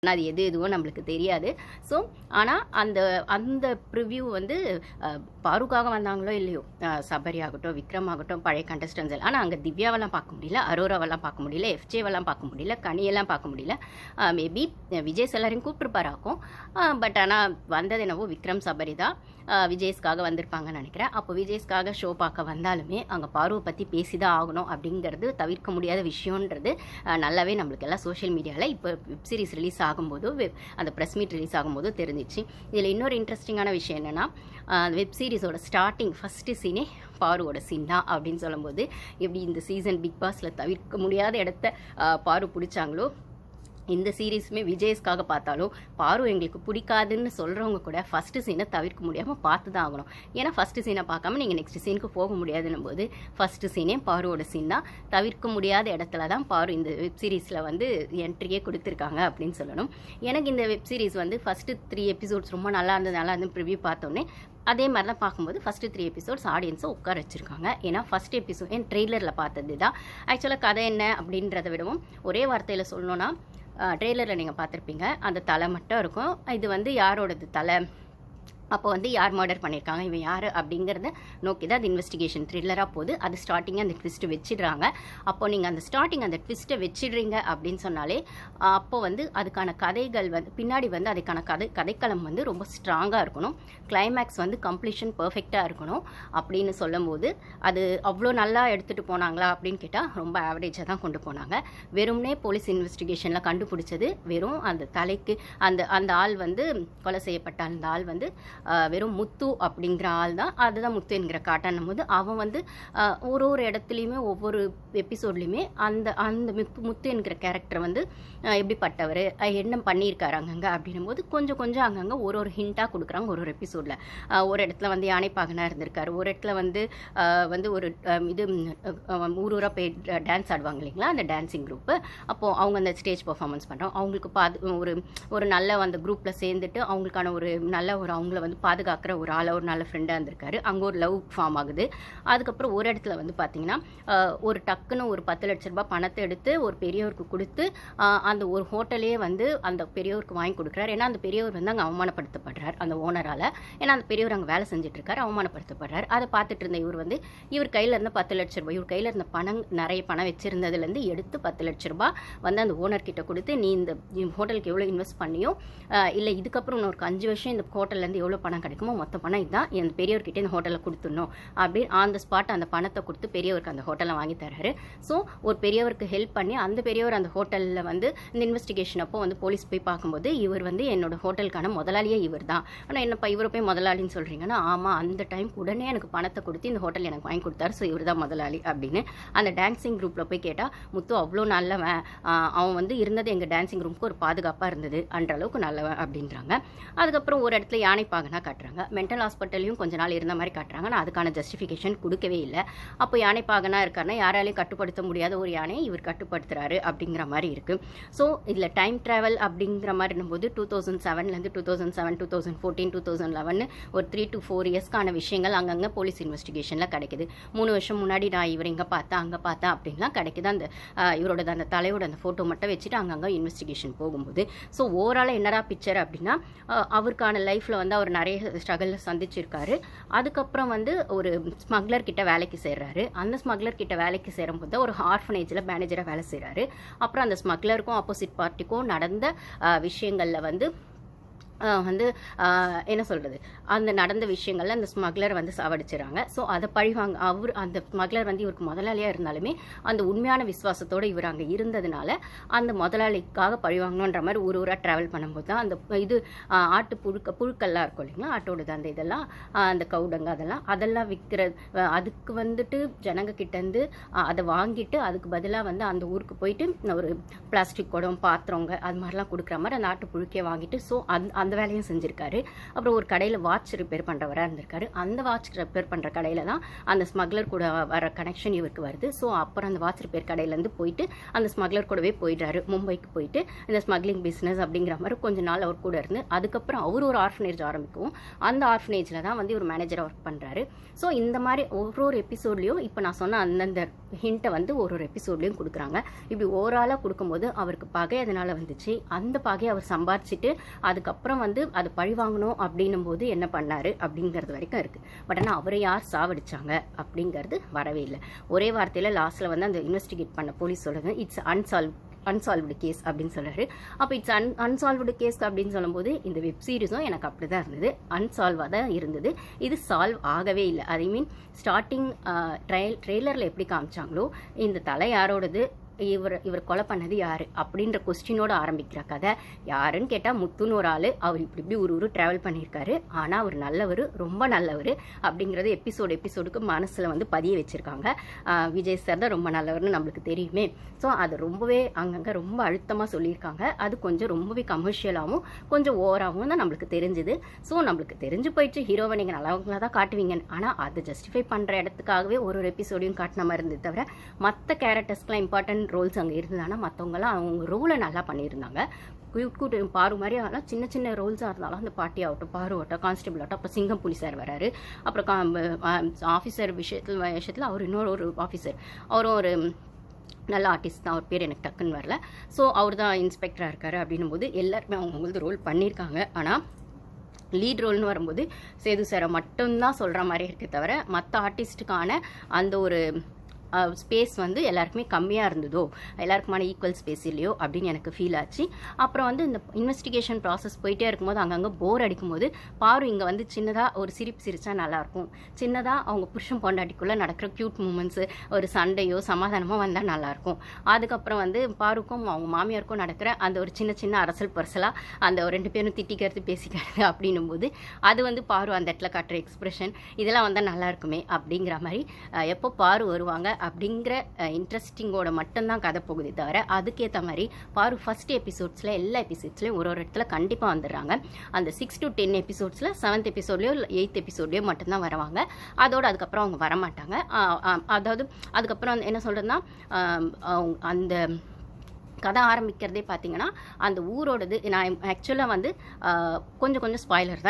அது எது எதுவோ நம்மளுக்கு தெரியாது. ஸோ ஆனால் அந்த அந்த ப்ரிவ்யூ வந்து பாருக்காக வந்தாங்களோ இல்லையோ, சபரி ஆகட்டும், விக்ரம் ஆகட்டும், பழைய கண்டஸ்டன்ஸ் எல்லாம். ஆனால் அங்கே திவ்யாவெல்லாம் பார்க்க முடியல, அரோராவெல்லாம் பார்க்க முடியல, எஃப்ஜேவெல்லாம் பார்க்க முடியல, கனியெல்லாம் பார்க்க முடியல. மேபி விஜய் எல்லாரையும் கூப்பிட்டுருப்பாராக்கும். பட் ஆனால் வந்தது என்னவோ விக்ரம், சபரி தான். விஜய்ஸ்க்காக வந்திருப்பாங்கன்னு நினைக்கிறேன். அப்போ விஜய்ஸ்க்காக ஷோ பார்க்க வந்தாலுமே அங்கே பாருவை பற்றி பேசி தான் ஆகணும் அப்படிங்கிறது தவிர்க்க முடியாத விஷயன்றது நல்லாவே நம்மளுக்கு எல்லாம் சோஷியல் மீடியாவில் இப்போ வெப் சீரிஸ் ரிலீஸ் ஆகும்போது, அந்த ப்ரெஸ் மீட் ரிலீஸ் ஆகும்போது தெரிஞ்சிச்சு. இதில் இன்னொரு இன்ட்ரெஸ்டிங்கான விஷயம் என்னென்னா, வெப் சீரிஸோட ஸ்டார்டிங் ஃபஸ்ட்டு சீனே பாருவோட சீன் தான் அப்படின்னு சொல்லும்போது, எப்படி இந்த சீசன் பிக் பாஸில் தவிர்க்க முடியாத இடத்த பாரு பிடிச்சாங்களோ, இந்த சீரீஸுமே விஜய்ஸ்க்காக பார்த்தாலும் பாரு எங்களுக்கு பிடிக்காதுன்னு சொல்கிறவங்க கூட ஃபஸ்ட்டு சீனை தவிர்க்க முடியாமல் பார்த்து தான் ஆகணும். ஏன்னா ஃபஸ்ட்டு சீனை பார்க்காம நீங்கள் நெக்ஸ்ட் சீனுக்கு போக முடியாதுன்னும் போது ஃபஸ்ட்டு சீனே பாருவோட சீன் தான். தவிர்க்க முடியாத இடத்துல தான் பாரு இந்த வெப் சீரிஸில் வந்து என்ட்ரியே கொடுத்துருக்காங்க அப்படின்னு சொல்லணும். எனக்கு இந்த வெப் சீரிஸ் வந்து ஃபஸ்ட்டு 3 எபிசோட்ஸ் ரொம்ப நல்லா இருந்து ப்ரிவ்யூ பார்த்தோன்னே அதே மாதிரி தான் பார்க்கும்போது ஃபஸ்ட்டு 3 எபிசோட்ஸ் ஆடியன்ஸை உட்கார வச்சுருக்காங்க. ஏன்னா ஃபஸ்ட் எபிசோட் என் ட்ரெய்லரில் பார்த்தது தான். ஆக்சுவலாக கதை என்ன அப்படின்றத விடவும் ஒரே வார்த்தையில் சொல்லணுன்னா, ட்ரெய்லரில் நீங்கள் பார்த்துருப்பீங்க, அந்த தலை மட்டும் இருக்கும். இது வந்து யாரோடது தலை, அப்போ வந்து யார் மர்டர் பண்ணியிருக்காங்க, இவன் யார் அப்படிங்கிறத நோக்கி தான் அது இன்வெஸ்டிகேஷன் த்ரில்லராக போகுது. அது ஸ்டார்டிங்காக அந்த ட்விஸ்ட்டு வச்சிடுறாங்க. அப்போ நீங்கள் அந்த ஸ்டார்டிங் அந்த ட்விஸ்ட்டை வச்சிடுறீங்க அப்படின்னு சொன்னாலே அப்போ வந்து அதுக்கான கதைகள் வந்து பின்னாடி வந்து அதுக்கான கதைக்களம் வந்து ரொம்ப ஸ்ட்ராங்காக இருக்கணும். கிளைமேக்ஸ் வந்து கம்ப்ளீஷன் பர்ஃபெக்டாக இருக்கணும். அப்படின்னு சொல்லும் போது அது அவ்வளோ நல்லா எடுத்துகிட்டு போனாங்களா அப்படின்னு கேட்டால் ரொம்ப ஆவரேஜாக தான் கொண்டு போனாங்க. வெறும்னே போலீஸ் இன்வெஸ்டிகேஷனில் கண்டுபிடிச்சது வெறும் அந்த தலைக்கு அந்த ஆள் வந்து கொலை செய்யப்பட்ட அந்த ஆள் வந்து வெறும் முத்து அப்படிங்கிற ஆள் தான். அதுதான் முத்து என்கிற காட்டானும் போது அவன் வந்து ஒரு இடத்துலையுமே ஒவ்வொரு எபிசோட்லையுமே அந்த முத்து என்கிற கேரக்டர் வந்து எப்படிப்பட்டவர், என்ன பண்ணியிருக்காரு அங்கங்கே அப்படின்னும் போது கொஞ்சம் அங்கங்கே ஒரு ஹிண்ட்டாக கொடுக்குறாங்க. ஒரு எபிசோடில் ஒரு இடத்துல வந்து யானைப்பாகனாக இருந்திருக்காரு, ஒரு இடத்துல வந்து ஒரு இது ஊரூராக போய் டான்ஸ் ஆடுவாங்க இல்லைங்களா, அந்த டான்ஸிங் குரூப்பு. அப்போது அவங்க அந்த ஸ்டேஜ் பர்ஃபார்மன்ஸ் பண்ணுறோம். அவங்களுக்கு ஒரு நல்ல அந்த குரூப்பில் சேர்ந்துட்டு அவங்களுக்கான ஒரு நல்ல ஒரு அவங்கள வந்து பாதுகாக்கிற ஒரு ஆளை ஒரு நல்ல ஃப்ரெண்டாக இருந்திருக்காரு. அங்கே ஒரு லவ் ஃபார்ம் ஆகுது. அதுக்கப்புறம் ஒரு இடத்துல வந்து பார்த்தீங்கன்னா ஒரு டக்குன்னு ஒரு 10 லட்ச ரூபாய் பணத்தை எடுத்து ஒரு பெரியவருக்கு கொடுத்து அந்த ஒரு ஹோட்டலே வந்து அந்த பெரியவருக்கு வாங்கி கொடுக்குறாரு. ஏன்னா அந்த பெரியவர் வந்து அங்கே அவமானப்படுத்தப்படுறார் அந்த ஓனரால். ஏன்னா அந்த பெரியவர் அங்கே வேலை செஞ்சுட்டு இருக்காரு, அவமானப்படுத்தப்படுறார். அதை பார்த்துட்டு இருந்த இவர் கையில் இருந்த 10 லட்ச ரூபாய், இவர் கையில் இருந்த நிறைய பணம் வச்சிருந்ததுலேருந்து எடுத்து 10 லட்ச ரூபாய் வந்து அந்த ஓனர்கிட்ட கொடுத்து, நீ இந்த ஹோட்டலுக்கு எவ்வளோ இன்வெஸ்ட் பண்ணியோ இல்லை இதுக்கப்புறம் இன்னொரு 5 வருஷம் இந்த ஹோட்டல்லேருந்து எவ்வளோ பணம் கிடைக்குமோ மொத்த பணம் இதுதான், என் பெரியவர்கிட்ட இந்த ஹோட்டலில் கொடுத்துடணும் அப்படின்னு ஆன் த ஸ்பாட் அந்த பணத்தை கொடுத்து பெரியவருக்கு அந்த ஹோட்டலை வாங்கி தர்றாரு. ஸோ ஒரு பெரியவருக்கு ஹெல்ப் பண்ணி அந்த பெரியவர் அந்த ஹோட்டலில் வந்து இந்த இன்வெஸ்டிகேஷன் அப்போ வந்து போலீஸ் போய் பார்க்கும்போது இவர் வந்து என்னோட ஹோட்டலுக்கான முதலாளியே இவர் தான். ஆனால் என்னப்பா இவரை போய் முதலாளின்னு சொல்கிறீங்கன்னா, ஆமாம் அந்த டைம் உடனே எனக்கு பணத்தை கொடுத்து இந்த ஹோட்டல் எனக்கு வாங்கி கொடுத்தாரு, ஸோ இவர் தான் முதலாளி அப்படின்னு. அந்த டான்ஸிங் குரூப்பில் போய் கேட்டால் முத்து அவ்வளோ நல்லவன், அவன் வந்து இருந்தது எங்கள் டான்ஸிங் ரூமுக்கு ஒரு பாதுகாப்பாக இருந்தது அன்ற அளவுக்கு நல்லவன் அப்படின்றாங்க. அதுக்கப்புறம் ஒரு இடத்துல யானைப்பாகனா காட்டுறாங்க, மென்டல் ஹாஸ்பிட்டலையும் கொஞ்ச நாள் இருந்த மாதிரி காட்டுறாங்க. ஆனால் அதுக்கான ஜஸ்டிஃபிகேஷன் கொடுக்கவே இல்லை. அப்போ யானைப்பாகனா இருக்காருன்னா யாராலையும் கட்டுப்படுத்த முடியாத ஒரு யானையை இவர் கட்டுப்படுத்துறாரு அப்படிங்கிற மாதிரி இருக்குது. ஸோ இதில் டைம் ட்ராவல் அப்படிங்கிற மாதிரி போது 2007 2014 2011 ஒரு 3 to 4 இயர்ஸ்க்கான விஷயங்கள் அங்கங்கே போலீஸ் இன்வெஸ்டிகேஷனில் கிடைக்குது. 3 வருஷம் முன்னாடி நான் இவர் இங்கே பார்த்தேன் அங்கே பார்த்தேன் அப்படின்லாம் கிடைக்குது. அந்த இவரோட அந்த தலையோட அந்த ஃபோட்டோ மட்டும் வச்சுட்டு அங்கங்கே இன்வெஸ்டிகேஷன் போகும்போது, ஸோ ஓவரால் என்னடா பிக்சர் அப்படின்னா, அவருக்கான லைஃப்பில் வந்து அவர் நிறைய ஸ்ட்ரகிளில் சந்திச்சிருக்காரு. அதுக்கப்புறம் வந்து ஒரு ஸ்மக்லர் கிட்ட வேலைக்கு சேர்றாரு. அந்த ஸ்மக்லர் கிட்ட வேலைக்கு சேரும்போது ஒரு ஆர்ஃபனேஜில் மேனேஜராக வேலை செய்கிறாரு. அப்புறம் அந்த ஸ்மக்லருக்கும் ஆப்போசிட் பார்ட்டிக்கும் நடந்த விஷயங்களில் வந்து என்ன சொல்கிறது, அந்த நடந்த விஷயங்களில் அந்த ஸ்மக்லர் வந்து சாவடிச்சிடறாங்க. ஸோ அதை பழிவாங்க அந்த ஸ்மக்லர் வந்து இவருக்கு முதலாளியாக இருந்தாலுமே அந்த உண்மையான விசுவாசத்தோடு இவர் அங்கே இருந்ததுனால அந்த முதலாளிக்காக பழிவாங்கணுன்ற மாதிரி ஊராக ட்ராவல் பண்ணும்போது தான் அந்த இது ஆட்டு புழுக்கள்லாம் இருக்கும் இல்லைங்களா, ஆட்டோடது அந்த இதெல்லாம் அந்த கவுடங்க அதெல்லாம் விற்கிற அதுக்கு வந்துட்டு ஜனங்க கிட்டேருந்து அதை வாங்கிட்டு அதுக்கு பதிலாக வந்து அந்த ஊருக்கு போயிட்டு ஒரு பிளாஸ்டிக் குடம் பாத்திரங்க அது மாதிரிலாம் கொடுக்குற மாதிரி அந்த ஆட்டு புழுக்கையை வாங்கிட்டு, ஸோ அந்த வேலையும் செஞ்சுருக்காரு. அப்புறம் ஒரு கடையில் வாட்ச் ரிப்பேர் பண்ணுறவராக இருந்திருக்காரு. அந்த வாட்ச் ரிப்பேர் பண்ணுற கடையில் தான் அந்த ஸ்மக்லர் கூட வர கனெக்ஷன் இவருக்கு வருது. ஸோ அப்புறம் அந்த வாட்ச் ரிப்பேர் கடையிலேருந்து போயிட்டு அந்த ஸ்மக்லர் கூடவே போயிடுறாரு. மும்பைக்கு போயிட்டு இந்த ஸ்மக்லிங் பிஸ்னஸ் அப்படிங்கிற மாதிரி கொஞ்ச நாள் அவர் கூட இருந்து அதுக்கப்புறம் அவர் ஒரு ஆர்ஃபனேஜ் ஆரம்பிக்கவும் அந்த ஆர்ஃபனேஜில் தான் வந்து ஒரு மேனேஜராக ஒர்க் பண்ணுறாரு. ஸோ இந்த மாதிரி ஒரு எபிசோட்லேயும் இப்போ நான் சொன்ன அந்தந்த ஹிண்ட்டை வந்து ஒரு எபிசோட்லேயும் கொடுக்குறாங்க. இப்படி ஓவராலாக கொடுக்கும்போது அவருக்கு பகை அதனால் வந்துச்சு. அந்த பகையை அவர் சம்பாரிச்சிட்டு அதுக்கப்புறம் வந்து அது பழி வாங்கணும் அப்படின்னும் போது என்ன பண்ணார் அப்படிங்கிறது வரைக்கும் இருக்குது. பட் ஆனால் அவரை யார் சாவடிச்சாங்க அப்படிங்கிறது வரவே இல்லை. ஒரே வார்த்தையில் லாஸ்ட்டில் வந்து அந்த இன்வெஸ்டிகேட் பண்ண போலீஸ் சொல்லுது இட்ஸ் அன்சால்வ்டு கேஸ் அப்படின்னு சொல்கிறாரு. அப்போ இட்ஸ் அன்சால்வ்டு கேஸ் அப்படின்னு சொல்லும்போது இந்த வெப் சீரிஸும் எனக்கு அப்படி தான் இருந்தது. அன்சால்வாக தான் இருந்தது. இது சால்வ் ஆகவே இல்லை. ஐ மீன் ஸ்டார்டிங் ட்ரெய்லரில் எப்படி காமிச்சாங்களோ இந்த தலை யாரோடது, இவர் கொலை பண்ணது யாரு அப்படின்ற கொஸ்டினோட ஆரம்பிக்கிற கதை. யாருன்னு கேட்டால் முத்துன்னு ஒரு ஆள், அவர் இப்படி ஒரு ட்ராவல் பண்ணியிருக்காரு. ஆனால் அவர் நல்லவர், ரொம்ப நல்லவர் அப்படிங்கிறது எபிசோடுக்கு மனசில் வந்து பதிய வச்சுருக்காங்க. விஜய் சார் தான் ரொம்ப நல்லவர்னு நம்மளுக்கு தெரியுமே. ஸோ அது ரொம்பவே அங்கங்கே ரொம்ப அழுத்தமாக சொல்லியிருக்காங்க. அது கொஞ்சம் ரொம்பவே கமர்ஷியலாகவும் கொஞ்சம் ஓவராகவும் தான் நம்மளுக்கு தெரிஞ்சுது. ஸோ நம்மளுக்கு தெரிஞ்சு போயிடுச்சு ஹீரோவை நீங்கள் நல்லவங்களாக தான் காட்டுவீங்க. ஆனால் அதை ஜஸ்டிஃபை பண்ணுற இடத்துக்காகவே ஒரு எபிசோடையும் காட்டின மாதிரி இருந்தது. தவிர மற்ற கேரக்டர்ஸ்க்குலாம் இம்பார்ட்டன்ட் ரோல்ஸ் அங்கே இருந்ததுன்னா மற்றவங்களாம் அவங்க ரோலை நல்லா பண்ணியிருந்தாங்க. கூட்டு பாரு மாதிரி ஆனால் சின்ன சின்ன ரோல்ஸாக இருந்தாலும் அந்த பாட்டி ஆகட்டும், பாரு ஆகட்டும், கான்ஸ்டபிள் ஆகட்டும், அப்புறம் சிங்கம் போலீஸார் வராரு. அப்புறம் ஆஃபீஸர் விஷயத்தில் அவர் இன்னொரு ஆஃபீஸர், அவரும் ஒரு நல்ல ஆர்டிஸ்ட் தான். அவர் பேர் எனக்கு டக்குன்னு வரல. ஸோ அவர் தான் இன்ஸ்பெக்டராக இருக்காரு அப்படின்னும் போது எல்லாருமே அவங்களுக்கு ரோல் பண்ணியிருக்காங்க. ஆனால் லீட் ரோல்னு வரும்போது சேது சாரை மட்டும்தான் சொல்கிற மாதிரி இருக்குது. தவிர மற்ற ஆர்டிஸ்ட்டுக்கான அந்த ஒரு ஸ்பேஸ் வந்து எல்லாருக்குமே கம்மியாக இருந்ததோ, எல்லாருக்குமான ஈக்குவல் ஸ்பேஸ் இல்லையோ அப்படின்னு எனக்கு ஃபீல் ஆச்சு. அப்புறம் வந்து இந்த இன்வெஸ்டிகேஷன் ப்ராசஸ் போயிட்டே இருக்கும்போது அங்கங்கே போர் அடிக்கும்போது பாரு இங்கே வந்து சின்னதாக ஒரு சிரிப்பு சிரிச்சா நல்லாயிருக்கும், சின்னதாக அவங்க புருஷன் பொண்டாட்டிக்குள்ளே நடக்கிற க்யூட் மூமெண்ட்ஸு, ஒரு சண்டையோ சமாதானமோ வந்தால் நல்லாயிருக்கும். அதுக்கப்புறம் வந்து பாருக்கும் அவங்க மாமியாருக்கும் நடக்கிற அந்த ஒரு சின்ன சின்ன அரசல் பரசலாக அந்த ரெண்டு பேரும் திட்டிக்கிறது பேசிக்கிறது அப்படின்னும் போது அது வந்து பாரு அந்த இடத்துல காட்டுற எக்ஸ்பிரஷன் இதெல்லாம் வந்தால் நல்லாயிருக்குமே அப்படிங்கிற மாதிரி எப்போ பாரு வருவாங்க அப்படிங்கிற இன்ட்ரெஸ்டிங்கோட மட்டும்தான் கதை போகுது. தவிர அதுக்கேற்ற மாதிரி பாரு ஃபர்ஸ்ட் எபிசோட்ஸில் எல்லா எபிசோட்ஸ்லையும் ஒரு இடத்துல கண்டிப்பாக வந்துடுறாங்க. அந்த 6 to 10 எபிசோட்ஸில் 7th எபிசோட்லையோ 8th எபிசோட்லையோ மட்டும்தான் வருவாங்க. அதோடு அதுக்கப்புறம் அவங்க வரமாட்டாங்க. அதாவது அதுக்கப்புறம் என்ன சொல்கிறதுனா அந்த கதை ஆரம்பிக்கிறதே பார்த்தீங்கன்னா அந்த ஊரோடது. நான் ஆக்சுவலாக வந்து கொஞ்சம் ஸ்பாய்லர் தான்